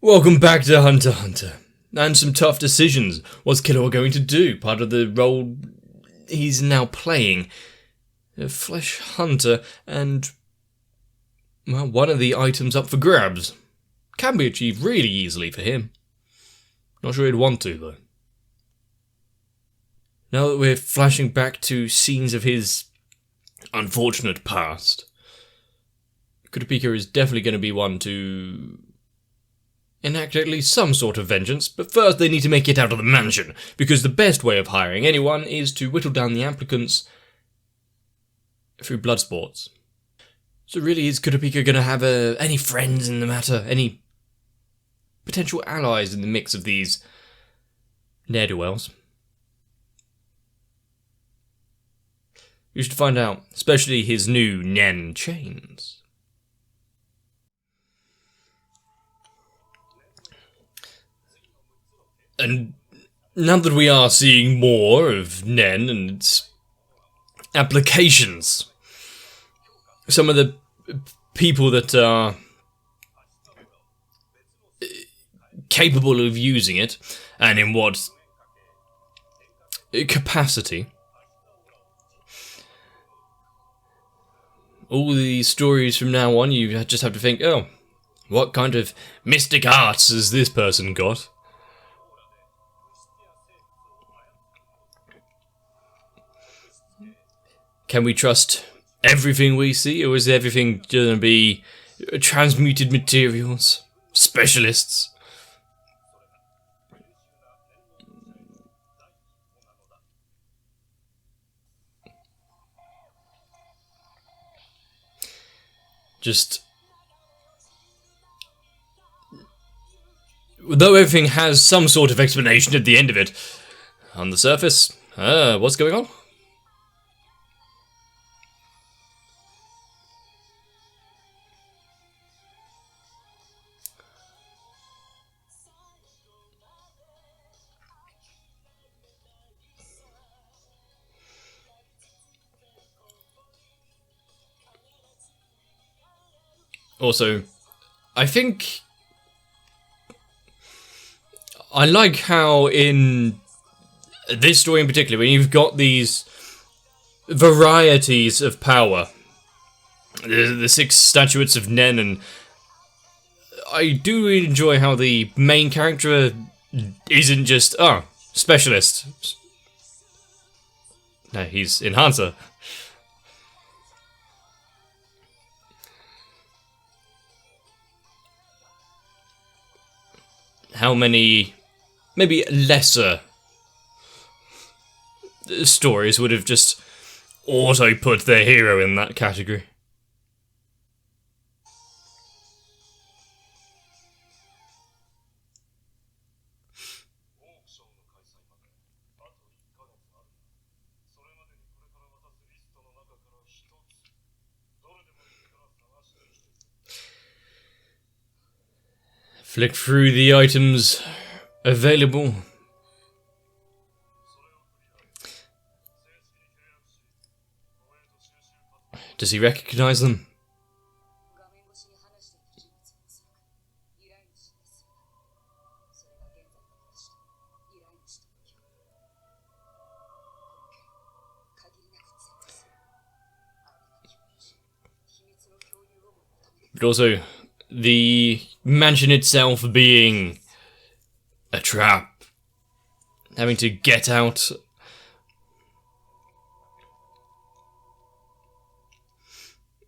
Welcome back to Hunter x Hunter. And some tough decisions. What's Killua going to do? Part of the role he's now playing. A flesh hunter, and well, one of the items up for grabs. Can be achieved really easily for him. Not sure he'd want to, though. Now that we're flashing back to scenes of his unfortunate past, Kurapika is definitely going to be one to enact at least some sort of vengeance, but first they need to make it out of the mansion, because the best way of hiring anyone is to whittle down the applicants through blood sports. So really, is Kurapika going to have any friends in the matter? Any potential allies in the mix of these ne'er-do-wells? You should find out, especially his new Nen chains. And now that we are seeing more of Nen and its applications, some of the people that are capable of using it, and in what capacity, all these stories from now on, you just have to think, oh, what kind of mystic arts has this person got? Can we trust everything we see, or is everything going to be transmuted materials? Specialists? Just, though everything has some sort of explanation at the end of it, on the surface, what's going on? Also, I think I like how in this story in particular, when you've got these varieties of power, the 6 statuettes of Nen, and I do enjoy how the main character isn't just, specialist. No, he's enhancer. How many, maybe lesser stories would have just auto-put their hero in that category? Flick through the items available. Does he recognize them? But also, the mansion itself being a trap, having to get out.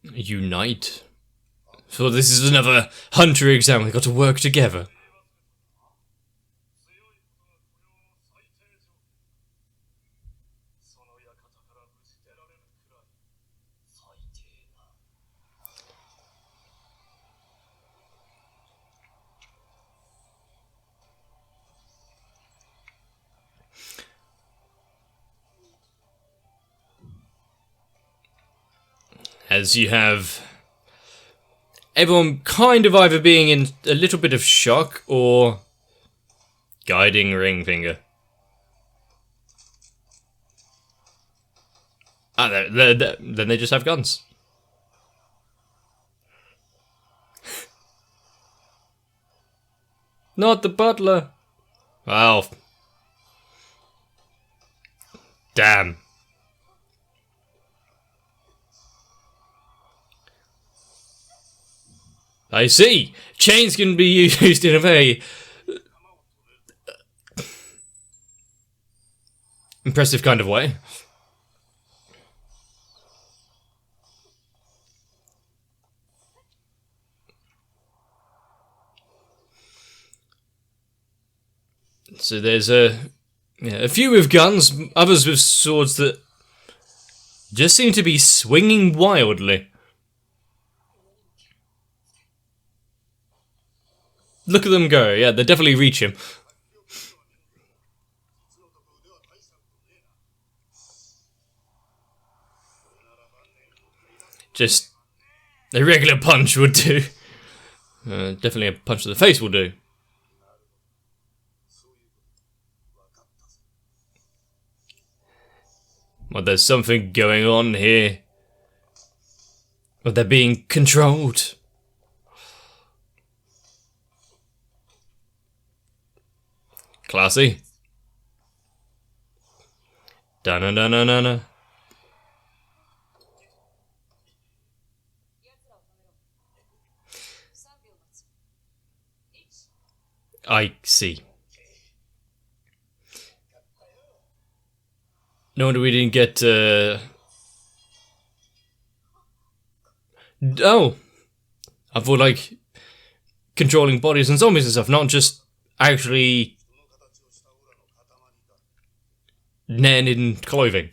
Unite. So this is another hunter exam, we've got to work together. As you have everyone kind of either being in a little bit of shock or guiding ring finger. Then they just have guns. Not the butler. Well. Damn. I see. Chains can be used in a very impressive kind of way. So there's a few with guns, others with swords that just seem to be swinging wildly. Look at them go. Yeah, they definitely reach him. Just a regular punch would do. Definitely a punch to the face will do. Well, there's something going on here. Well, they're being controlled. Classy. Da-na-na-na-na-na. I see. No wonder we didn't get, Oh! I thought, like, controlling bodies and zombies and stuff, not just actually men in clothing.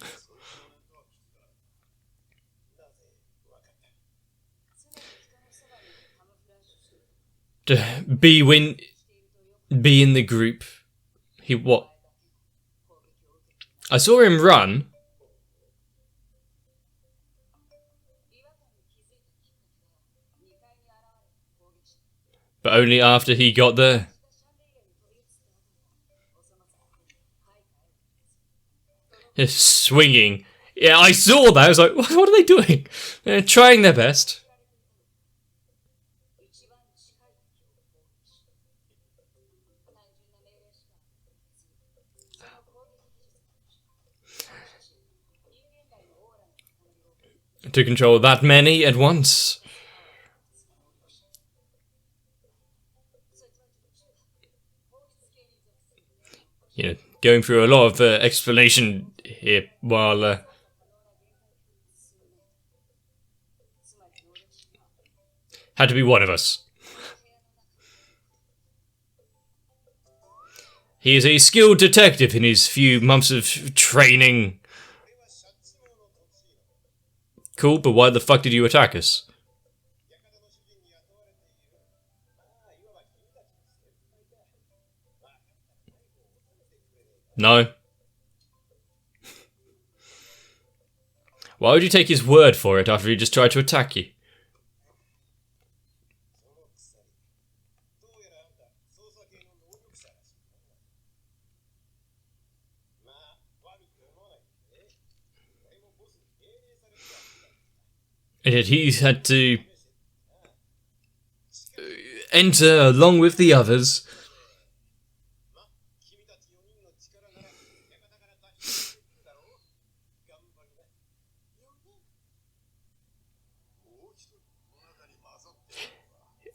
To be in the group. What? I saw him run. But only after he got there. Just swinging. Yeah, I saw that. I was like, what are they doing? They're trying their best. To control that many at once. You know, going through a lot of explanation here while had to be one of us. He is a skilled detective in his few months of training. Cool, but why the fuck did you attack us? No. Why would you take his word for it after he just tried to attack you? And yet he's had to enter along with the others.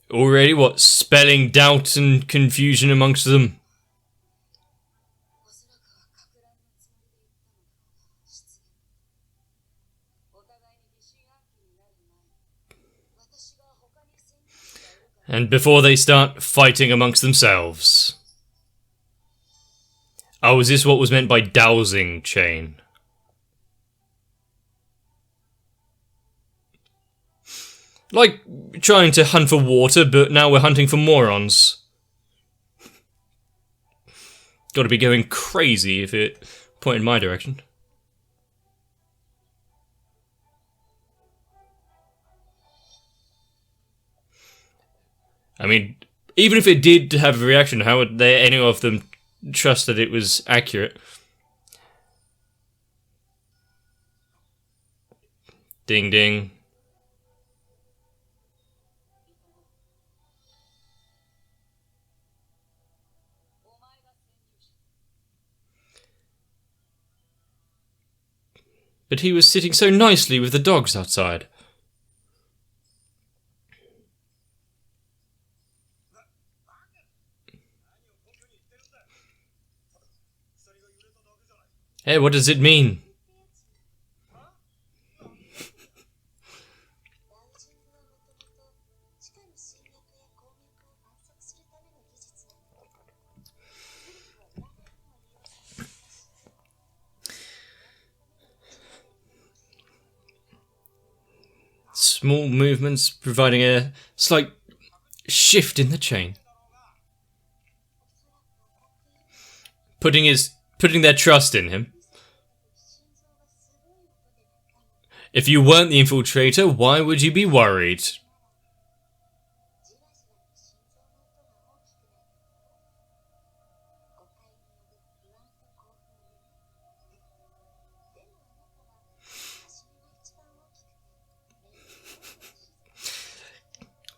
Already, what, spelling doubt and confusion amongst them? And before they start fighting amongst themselves. Oh, is this what was meant by dowsing chain? Like trying to hunt for water, but now we're hunting for morons. Gotta be going crazy if it pointed my direction. I mean, even if it did have a reaction, how would any of them trust that it was accurate? Ding ding. But he was sitting so nicely with the dogs outside. Hey, what does it mean? Small movements providing a slight shift in the chain. Putting their trust in him. If you weren't the infiltrator, why would you be worried?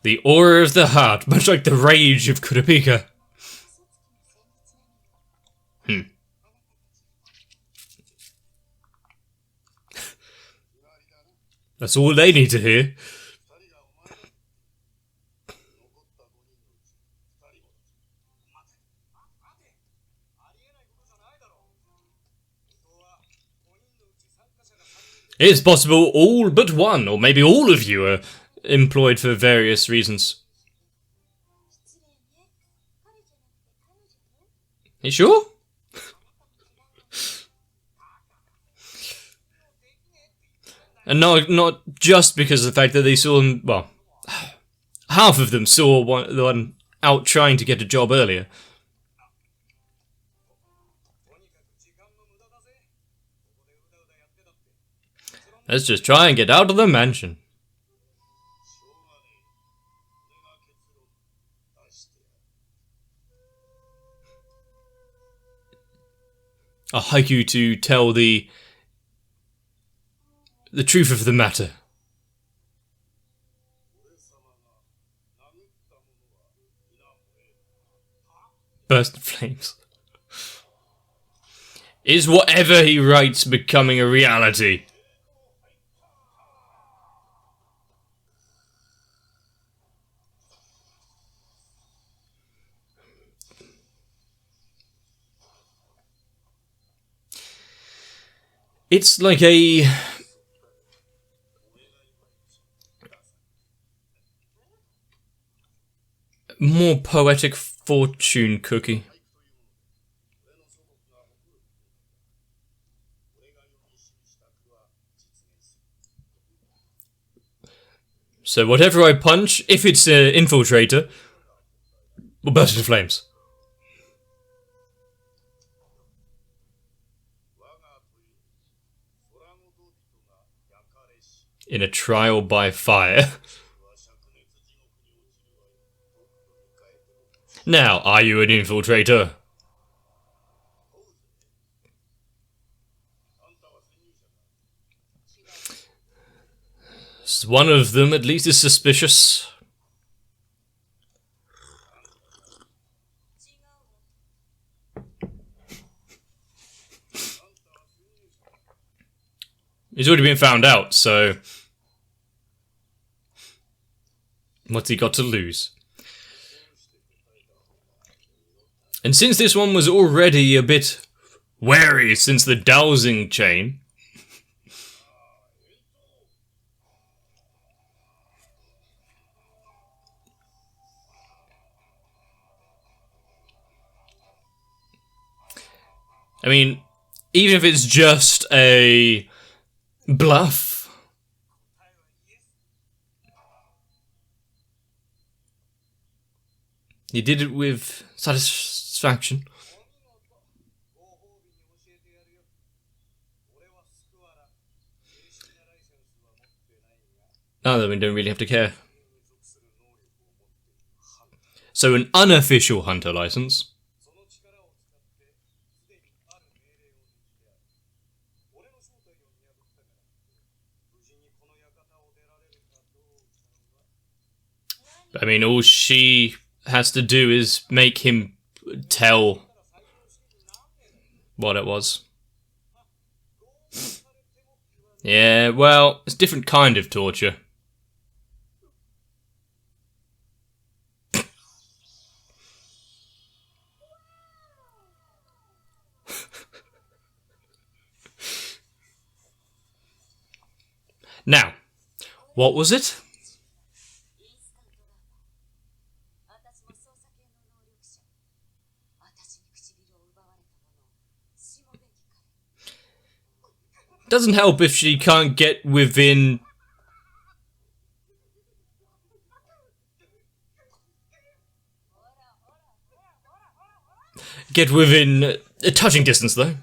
The aura of the heart, much like the rage of Kurapika. That's all they need to hear. It's possible all but one, or maybe all of you, are employed for various reasons. You sure? And not just because of the fact that they saw him, well, half of them saw the one out trying to get a job earlier. Let's just try and get out of the mansion. A haiku to tell the truth of the matter. Burst of flames. Is whatever he writes becoming a reality? It's like a more poetic fortune cookie. So whatever I punch, if it's an infiltrator, will burst into flames. In a trial by fire. Now, are you an infiltrator? One of them at least is suspicious. He's already been found out, so what's he got to lose? And since this one was already a bit wary since the dowsing chain, I mean, even if it's just a bluff, he did it with satisfaction. Now that we don't really have to care. So an unofficial hunter license. I mean, all she has to do is make him tell what it was. Yeah, well, it's a different kind of torture. Now, what was it? Doesn't help if she can't get within... Get within a touching distance, though.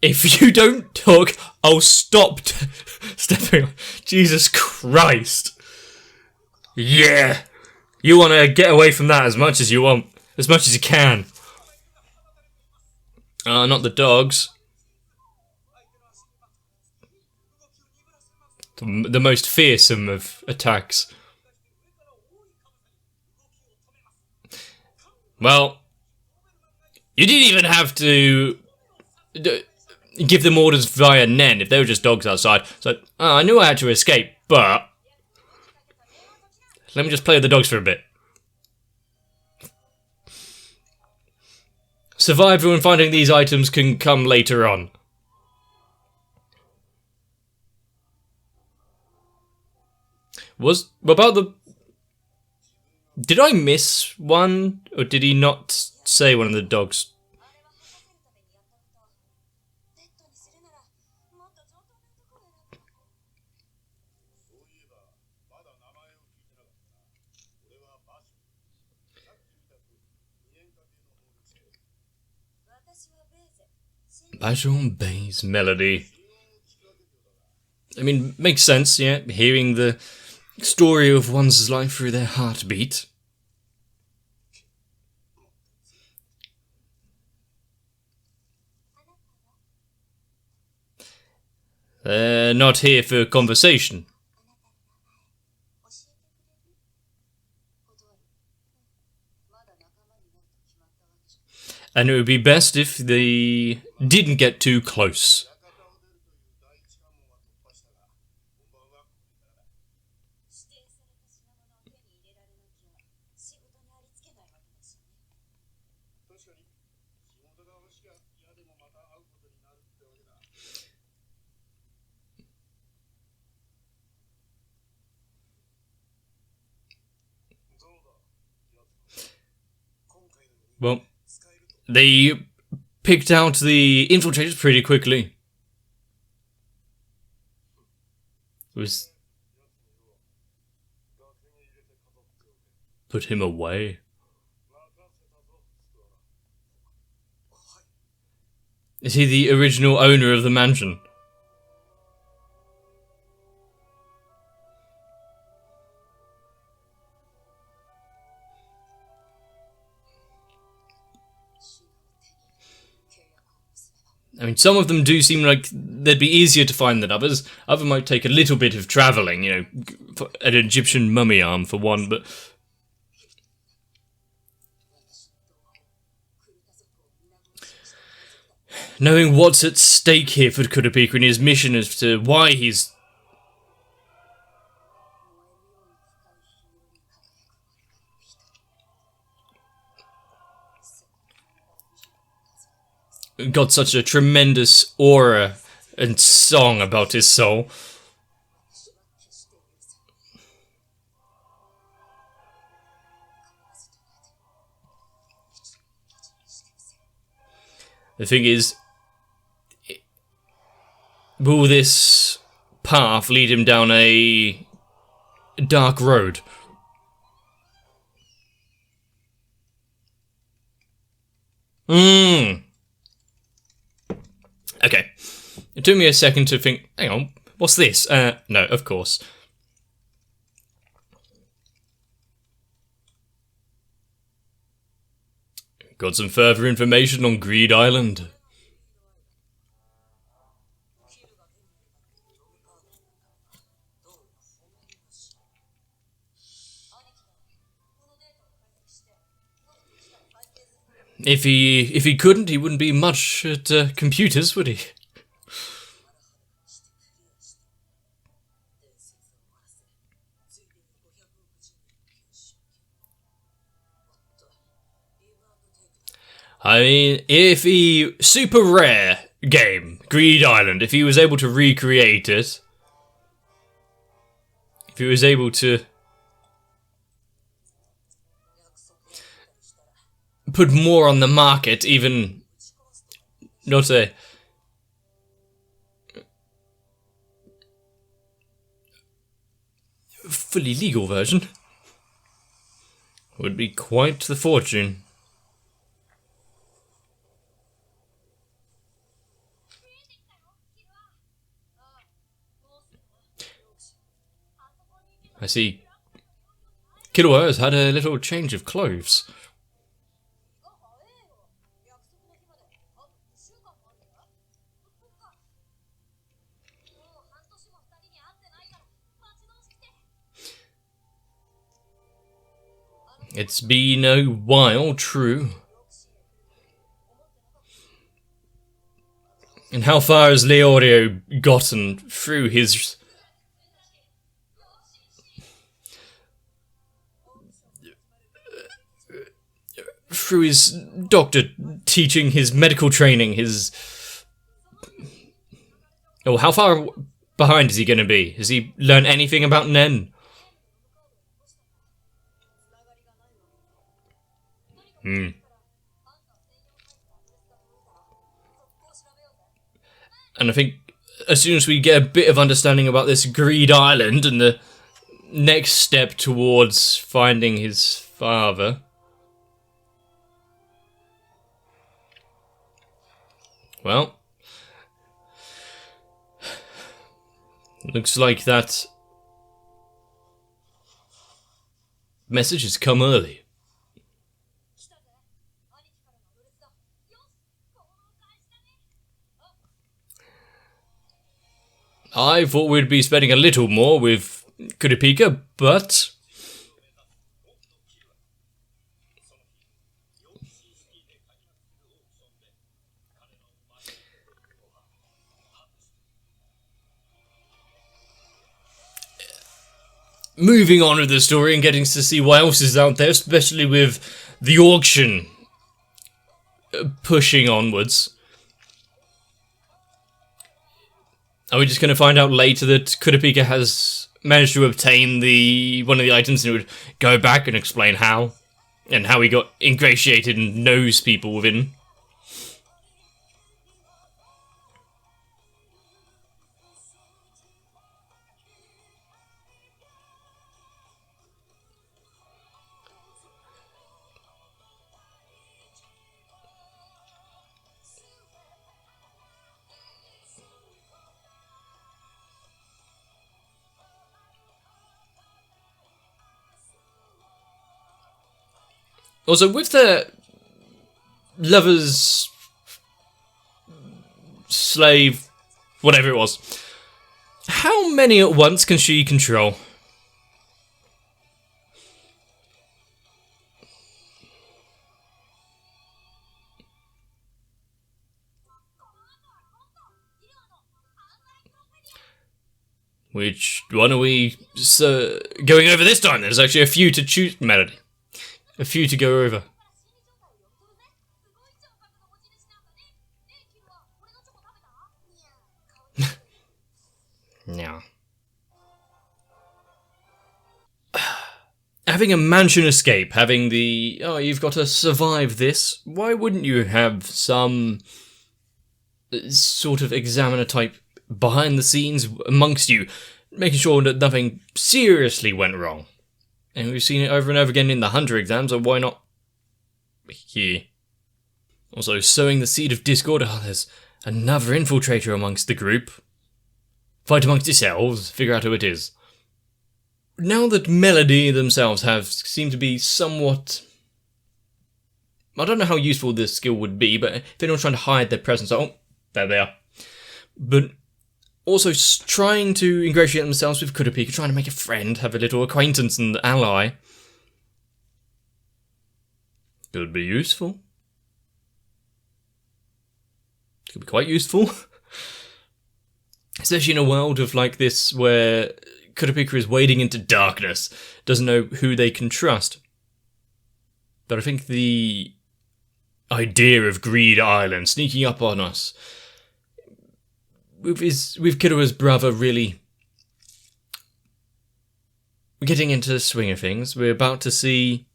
If you don't talk, I'll stop stepping on. Jesus Christ. Yeah. You want to get away from that as much as you want. As much as you can. Not the dogs. The most fearsome of attacks. Well, you didn't even have to... give them orders via Nen if they were just dogs outside. So, I knew I had to escape, but... let me just play with the dogs for a bit. Survival and finding these items can come later on. What about the... did I miss one? Or did he not say one of the dogs? Bajon Bay's melody. I mean, makes sense, yeah, hearing the story of one's life through their heartbeat. They're not here for conversation. And it would be best if they didn't get too close. Well, they picked out the infiltrators pretty quickly. It was... put him away. Is he the original owner of the mansion? I mean, some of them do seem like they'd be easier to find than others. Others might take a little bit of travelling, you know, an Egyptian mummy arm for one, but... knowing what's at stake here for Kurapika and his mission as to why he's... got such a tremendous aura and song about his soul. The thing is, will this path lead him down a dark road? Okay. It took me a second to think, hang on, what's this? No, of course. Got some further information on Greed Island. If he couldn't, he wouldn't be much at computers, would he? I mean, if he... Super rare game, Greed Island, if he was able to recreate it... If he was able to... put more on the market, even... Not a... fully legal version, would be quite the fortune. I see Killua has had a little change of clothes. It's been a while, true. And how far has Leorio gotten through his... through his doctor teaching, his medical training, his... Oh, how far behind is he going to be? Has he learned anything about Nen? And I think as soon as we get a bit of understanding about this Greed Island and the next step towards finding his father... Well, looks like that message has come early. I thought we'd be spending a little more with Kurapika, but... moving on with the story and getting to see what else is out there, especially with the auction pushing onwards. Are we just going to find out later that Kurapika has managed to obtain one of the items and it would go back and explain how? And how he got ingratiated and knows people within? Also, with the lover's slave, whatever it was, how many at once can she control? Which one are we going over this time? There's actually a few to choose, Melody. A few to go over. Yeah. Having a mansion escape, having the, oh, you've got to survive this, why wouldn't you have some sort of examiner type behind the scenes amongst you, making sure that nothing seriously went wrong? And we've seen it over and over again in the Hunter exams, so why not here? Also, sowing the seed of discord. Oh, there's another infiltrator amongst the group. Fight amongst yourselves, figure out who it is. Now that Melody themselves seem to be somewhat... I don't know how useful this skill would be, but if anyone's trying to hide their presence... Oh, there they are. But... also trying to ingratiate themselves with Kurapika, trying to make a friend, have a little acquaintance and ally. Could be useful. could be quite useful. Especially in a world of like this where Kurapika is wading into darkness, doesn't know who they can trust. But I think the idea of Greed Island sneaking up on us, with Killera's brother really getting into the swing of things, we're about to see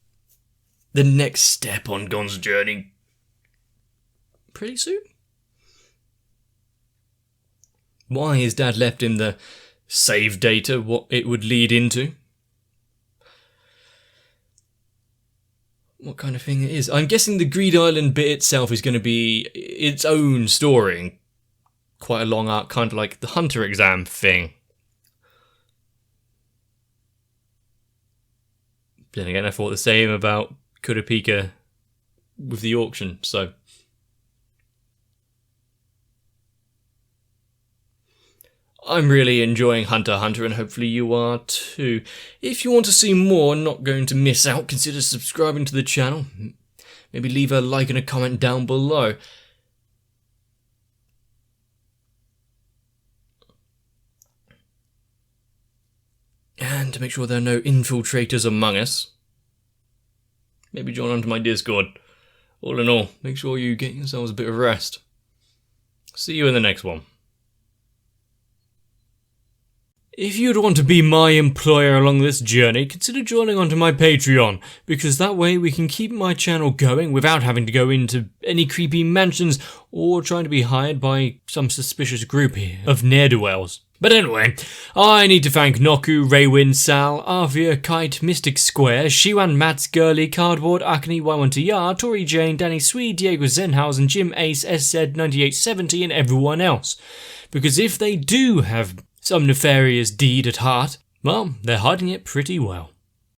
the next step on Gon's journey pretty soon. Why his dad left him the save data, what it would lead into. What kind of thing it is. I'm guessing the Greed Island bit itself is going to be its own story. Quite a long arc, kind of like the Hunter exam thing. Then again, I thought the same about Kurapika with the auction, so... I'm really enjoying Hunter x Hunter, and hopefully you are too. If you want to see more and not going to miss out, consider subscribing to the channel. Maybe leave a like and a comment down below. And to make sure there are no infiltrators among us, maybe join onto my Discord. All in all, make sure you get yourselves a bit of rest. See you in the next one. If you'd want to be my employer along this journey, consider joining onto my Patreon, because that way we can keep my channel going without having to go into any creepy mansions or trying to be hired by some suspicious group here of ne'er-do-wells. But anyway, I need to thank Noku, Raywin, Sal, Arvia, Kite, Mystic Square, Shiwan, Mats, Gurley, Cardboard, Akane, Y1TR, Tori Jane, Danny Swede, Diego Zenhausen, Jim Ace, SZ9870 and everyone else. Because if they do have some nefarious deed at heart, well, they're hiding it pretty well.